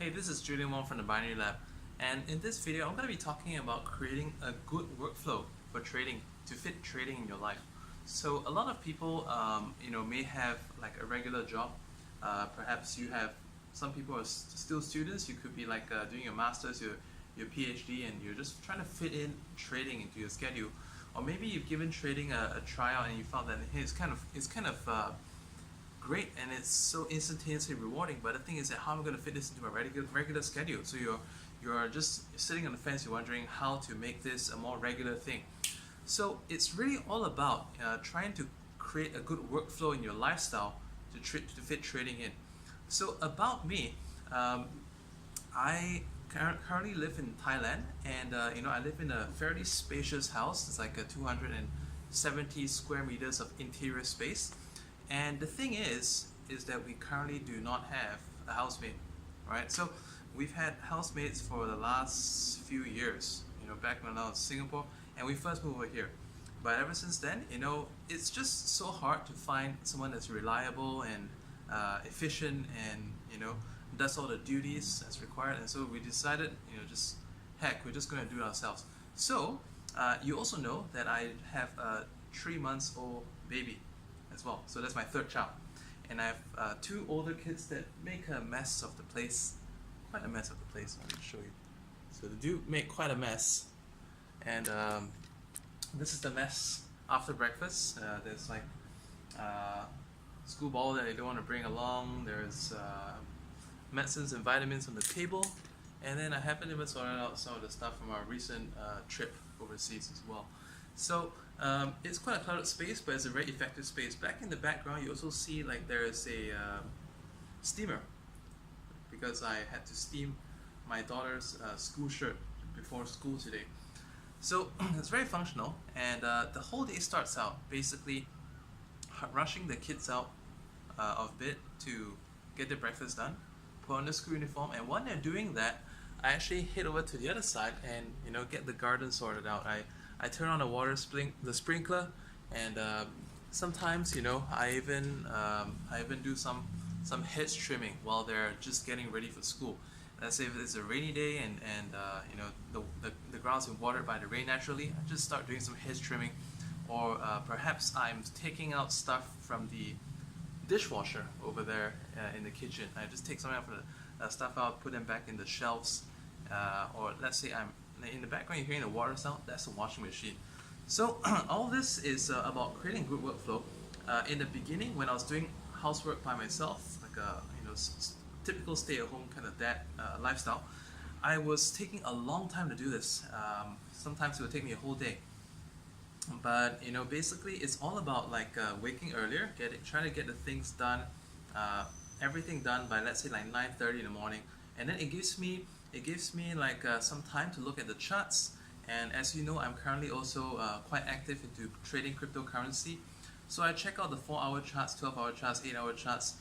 Hey, this is Julian Wong from the Binary Lab, and in this video, I'm going to be talking about creating a good workflow for trading to fit trading in your life. So, a lot of people, may have like a regular job. Perhaps you have some people are still students. You could be like doing your masters, your PhD, and you're just trying to fit in trading into your schedule. Or maybe you've given trading a tryout and you found that hey, it's kind of great and it's so instantaneously rewarding. But the thing is that how am I going to fit this into my regular schedule? So you're just sitting on the fence. You're wondering how to make this a more regular thing. So it's really all about trying to create a good workflow in your lifestyle to fit trading in. So about me, um, I currently live in Thailand, and I live in a fairly spacious house. It's like a 270 square meters of interior space. And the thing is that we currently do not have a housemate, right? So we've had housemates for the last few years. Back when I was in Singapore, and we first moved over here. But ever since then, it's just so hard to find someone that's reliable and efficient, and does all the duties as required. And so we decided, just heck, we're just going to do it ourselves. So you also know that I have a 3 months old baby as well. So that's my third child. And I have two older kids that make a mess of the place. Quite a mess of the place. Let me show you. So they do make quite a mess. And this is the mess after breakfast. There's like school ball that they don't want to bring along. There's medicines and vitamins on the table. And then I haven't even sorted out some of the stuff from our recent trip overseas as well. So it's quite a cluttered space, but it's a very effective space. Back in the background, you also see like there is a steamer, because I had to steam my daughter's school shirt before school today. So it's very functional, and the whole day starts out basically rushing the kids out of bed to get their breakfast done, put on the school uniform, and when they're doing that, I actually head over to the other side and get the garden sorted out. I turn on the sprinkler, and sometimes I even do some hedge trimming while they're just getting ready for school. Let's say if it's a rainy day and the ground's been watered by the rain naturally, I just start doing some hedge trimming, or perhaps I'm taking out stuff from the dishwasher over there in the kitchen. I just take some of the stuff out, put them back in the shelves, or let's say I'm in the background, you're hearing the water sound. That's the washing machine. So all this is about creating good workflow. In the beginning, when I was doing housework by myself, like a typical stay-at-home kind of dad lifestyle, I was taking a long time to do this. Sometimes it would take me a whole day. But basically, it's all about like waking earlier, trying to get the things done, everything done by let's say like 9:30 in the morning, and then it gives me like some time to look at the charts. And as you know, I'm currently also quite active into trading cryptocurrency. So I check out the 4-hour charts, 12-hour charts, 8-hour charts,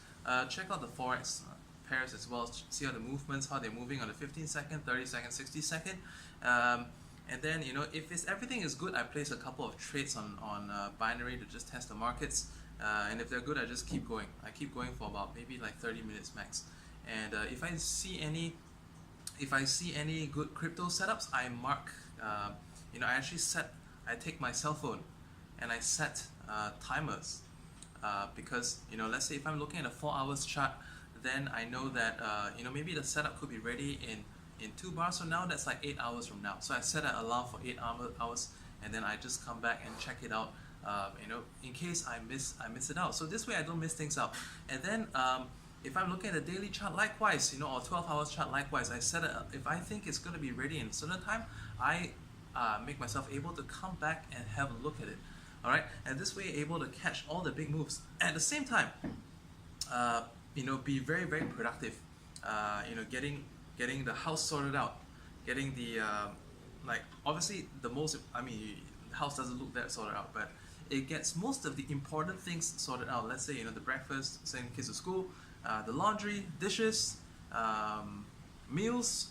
check out the forex pairs as well, see how the movements, how they're moving on the 15-second, 30-second, 60-second. And then if everything is good, I place a couple of trades on binary to just test the markets. And if they're good, I just keep going. I keep going for about maybe like 30 minutes max. And if I see any good crypto setups, I mark. I take my cell phone and I set timers, because let's say if I'm looking at a 4 hours chart, then I know that maybe the setup could be ready in 2 bars from now. That's like 8 hours from now. So I set an alarm for 8 hours, and then I just come back and check it out. In case I miss it out. So this way I don't miss things out. And then if I'm looking at the daily chart, likewise, or 12 hours chart, likewise, I set it up. If I think it's going to be ready in a certain time, I make myself able to come back and have a look at it. All right, and this way able to catch all the big moves at the same time. Be very very productive. Getting the house sorted out, getting the like obviously the house doesn't look that sorted out, but it gets most of the important things sorted out. Let's say the breakfast, sending kids to school, the laundry, dishes, meals.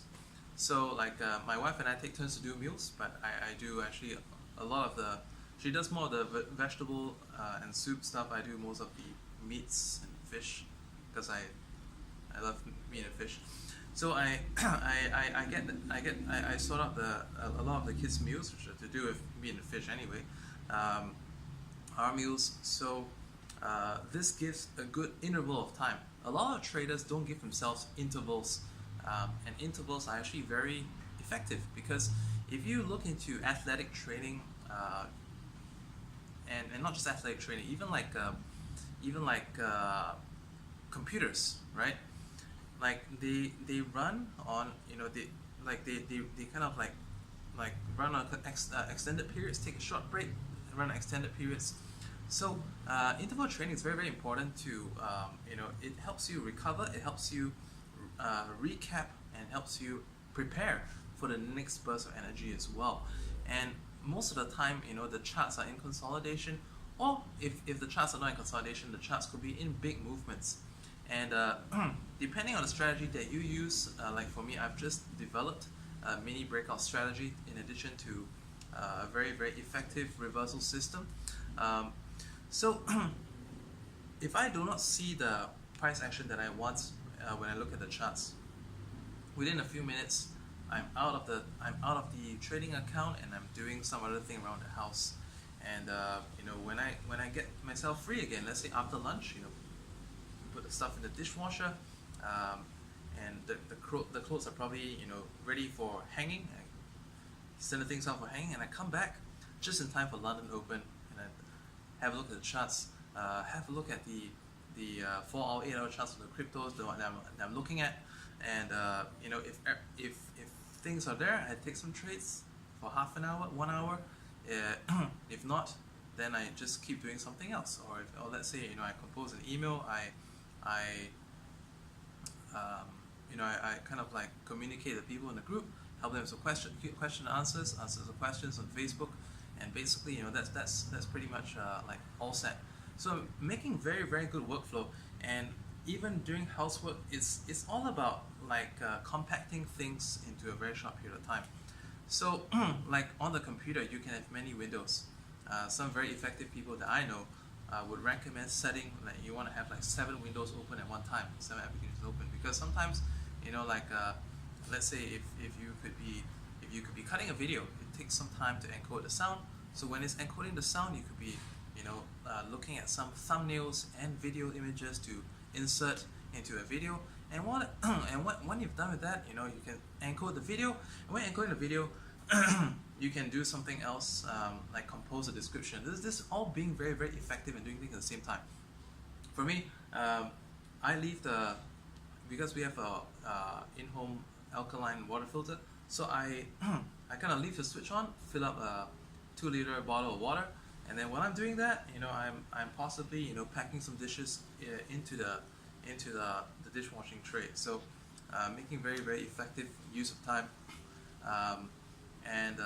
So like my wife and I take turns to do meals, but I do actually a lot of the. She does more of the vegetable and soup stuff. I do most of the meats and fish, because I love meat and fish. So I sort out a lot of the kids' meals, which are to do with meat and fish anyway, um, our meals. So this gives a good interval of time. A lot of traders don't give themselves intervals, and intervals are actually very effective because if you look into athletic training, and not just athletic training, even like computers, right? Like they run on, they kind of like run on extended periods, take a short break, run extended periods. So interval training is very very important to it helps you recover, it helps you recap, and helps you prepare for the next burst of energy as well. And most of the time, the charts are in consolidation, or if the charts are not in consolidation, the charts could be in big movements. And depending on the strategy that you use, like for me, I've just developed a mini breakout strategy in addition to a very very effective reversal system. So if I do not see the price action that I want when I look at the charts, within a few minutes, I'm out of the trading account and I'm doing some other thing around the house. And when I get myself free again, let's say after lunch, put the stuff in the dishwasher, and the clothes are probably ready for hanging. I send the things out for hanging, and I come back just in time for London Open, and I have a look at the charts, have a look at the 4-hour, 8-hour charts of the cryptos that I'm looking at, and if things are there, I take some trades for half an hour, 1 hour. If not, then I just keep doing something else. Or let's say I compose an email, I kind of like communicate with people in the group, help them with question answers the questions on Facebook, and basically that's pretty much like all set. So making very very good workflow, and even during housework, it's all about compacting things into a very short period of time. So like on the computer, you can have many windows. Some very effective people that I know would recommend setting, like, you want to have like 7 windows open at one time, 7 applications open, because sometimes let's say if you could be cutting a video, it takes some time to encode the sound. So when it's encoding the sound, you could be looking at some thumbnails and video images to insert into a video. And when you've done with that, you can encode the video. And when encoding the video, you can do something else, like compose a description. This all being very very effective and doing things at the same time. For me, I leave because we have a in-home alkaline water filter, so I kind of leave the switch on, fill up a 2-liter bottle of water, and then when I'm doing that, I'm possibly packing some dishes into the dishwashing tray. So making very very effective use of time, and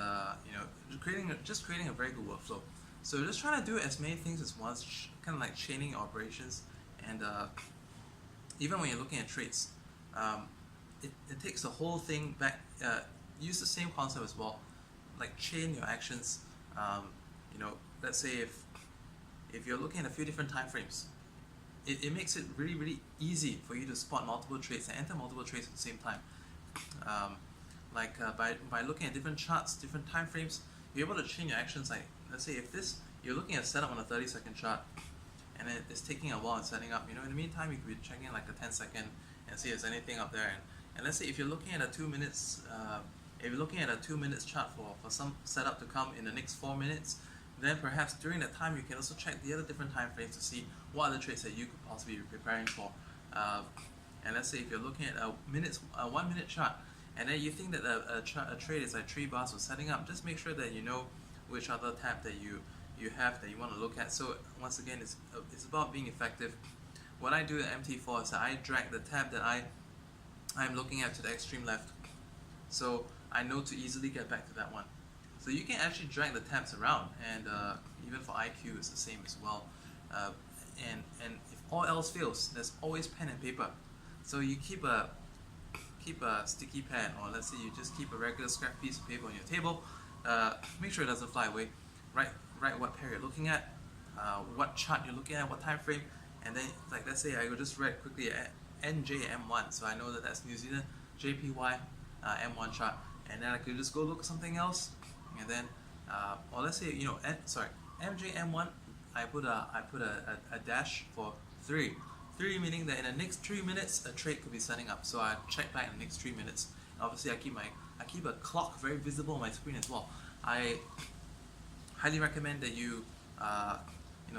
creating a very good workflow. So just trying to do as many things as once, kind of like chaining operations. And even when you're looking at trades, it takes the whole thing back. Use the same concept as well, like chain your actions. Let's say if you're looking at a few different time frames, it makes it really really easy for you to spot multiple trades and enter multiple trades at the same time. By looking at different charts, different time frames, you're able to chain your actions. Like, let's say if you're looking at setup on a 30-second chart, and it's taking a while in setting up. In the meantime, you could be checking like a 10-second and see if there's anything up there. And let's say if you're looking at a 2 minutes, if you're looking at a 2 minutes chart for some setup to come in the next 4 minutes, then perhaps during that time you can also check the other different time frames to see what other trades that you could possibly be preparing for. And let's say if you're looking at a 1 minute chart, and then you think that a trade is like 3 bars for setting up, just make sure that you know which other tab that you have that you want to look at. So once again, it's about being effective. What I do at MT4 is that I drag the tab that I'm looking at to the extreme left, so I know to easily get back to that one. So you can actually drag the tabs around, and even for IQ it's the same as well. And if all else fails, there's always pen and paper. So you keep a sticky pen, or let's say you just keep a regular scrap piece of paper on your table. Make sure it doesn't fly away. Write what pair you're looking at, what chart you're looking at, what time frame, and then, like, let's say I will just write quickly at NJM1, so I know that that's New Zealand. JPY M1 chart, and then I could just go look at something else, and then or let's say MJM1, I put a dash for 3 meaning that in the next 3 minutes a trade could be setting up, so I check back in the next 3 minutes. Obviously I keep a clock very visible on my screen as well. I highly recommend that you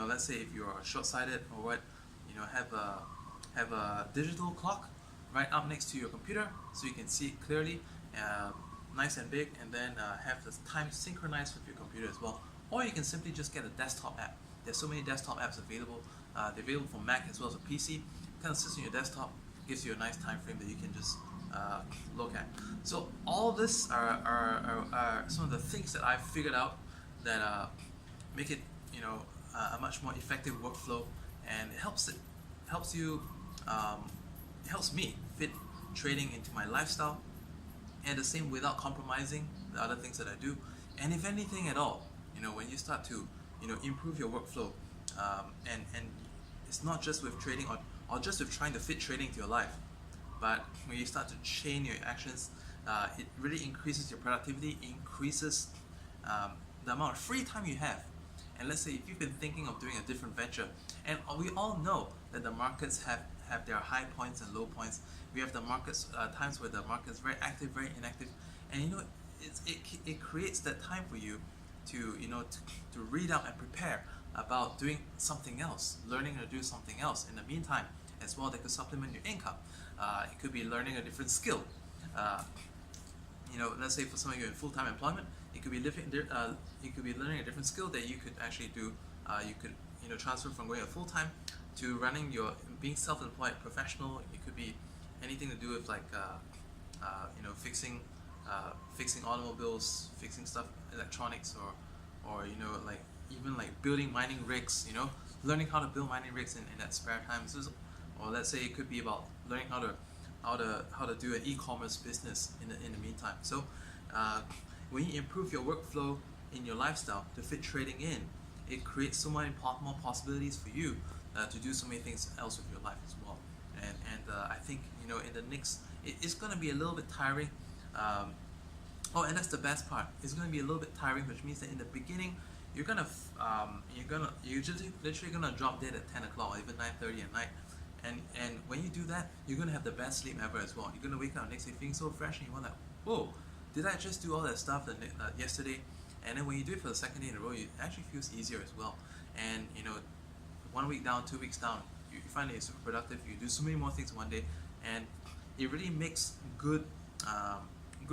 let's say if you're short-sighted or what, have a digital clock right up next to your computer so you can see it clearly, nice and big, and then have the time synchronized with your computer as well. Or you can simply just get a desktop app. There's so many desktop apps available. They're available for Mac as well as a PC. It kind of sits on your desktop, gives you a nice time frame that you can just look at. So all this are some of the things that I've figured out that make it a much more effective workflow, and it helps you it helps me fit trading into my lifestyle, and the same without compromising the other things that I do. And if anything at all, when you start to improve your workflow, and it's not just with trading or just with trying to fit trading to your life, but when you start to chain your actions, it really increases your productivity, increases the amount of free time you have. And let's say if you've been thinking of doing a different venture, and we all know that the markets have their high points and low points. We have the markets times where the market is very active, very inactive, and it creates that time for you to to read up and prepare about doing something else, learning to do something else in the meantime as well that could supplement your income. It could be learning a different skill. Let's say for some of you in full-time employment, it could be learning a different skill that you could actually do. You could transfer from going a full-time to running being self-employed professional. It could be anything to do with like fixing automobiles, fixing stuff, electronics, or like even like building mining rigs. Learning how to build mining rigs in that spare time. Or let's say it could be about learning how to do an e-commerce business in the meantime. So when you improve your workflow in your lifestyle to fit trading in, it creates so many more possibilities for you to do so many things else with your life as well. And I think in the next, it's going to be a little bit tiring. And that's the best part. It's going to be a little bit tiring, which means that in the beginning you're literally gonna drop dead at 10 o'clock or even 9:30 at night. And when you do that, you're gonna have the best sleep ever as well. You're gonna wake up the next day feeling so fresh, and you're like, whoa, did I just do all that stuff yesterday? And then when you do it for the second day in a row, it actually feels easier as well. And 1 week down, 2 weeks down, you find that you're super productive. You do so many more things one day, and it really makes good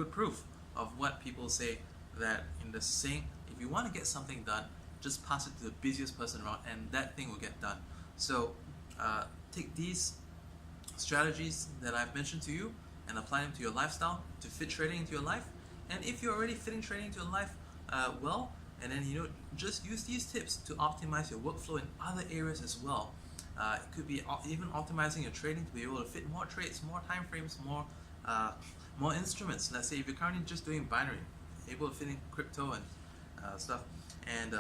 proof of what people say, that in the saying, if you want to get something done, just pass it to the busiest person around, and that thing will get done. So take these strategies that I've mentioned to you and apply them to your lifestyle to fit trading into your life. And if you're already fitting trading into your life and then just use these tips to optimize your workflow in other areas as well. It could be even optimizing your trading to be able to fit more trades, more time frames, more instruments. Let's say if you're currently just doing binary, able to fit in crypto and stuff, and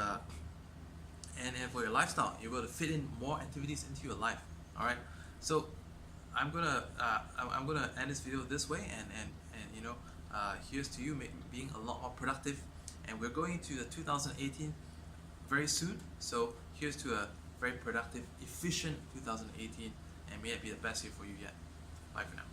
for your lifestyle, you're able to fit in more activities into your life. All right. So I'm gonna end this video this way, and here's to you being a lot more productive. And we're going into the 2018 very soon. So here's to a very productive, efficient 2018, and may it be the best year for you yet. Bye for now.